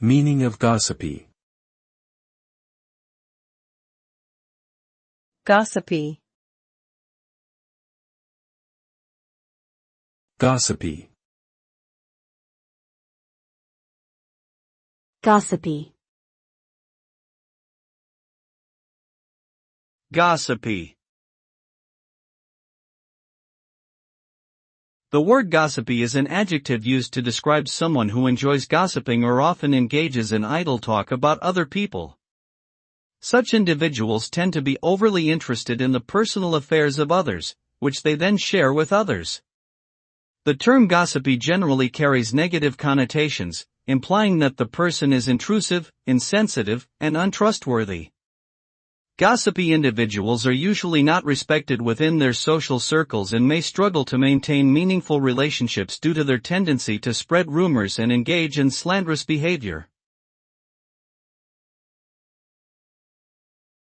Meaning of gossipy. Gossipy. Gossipy. Gossipy. Gossipy. The word gossipy is an adjective used to describe someone who enjoys gossiping or often engages in idle talk about other people. Such individuals tend to be overly interested in the personal affairs of others, which they then share with others. The term gossipy generally carries negative connotations, implying that the person is intrusive, insensitive, and untrustworthy. Gossipy individuals are usually not respected within their social circles and may struggle to maintain meaningful relationships due to their tendency to spread rumors and engage in slanderous behavior.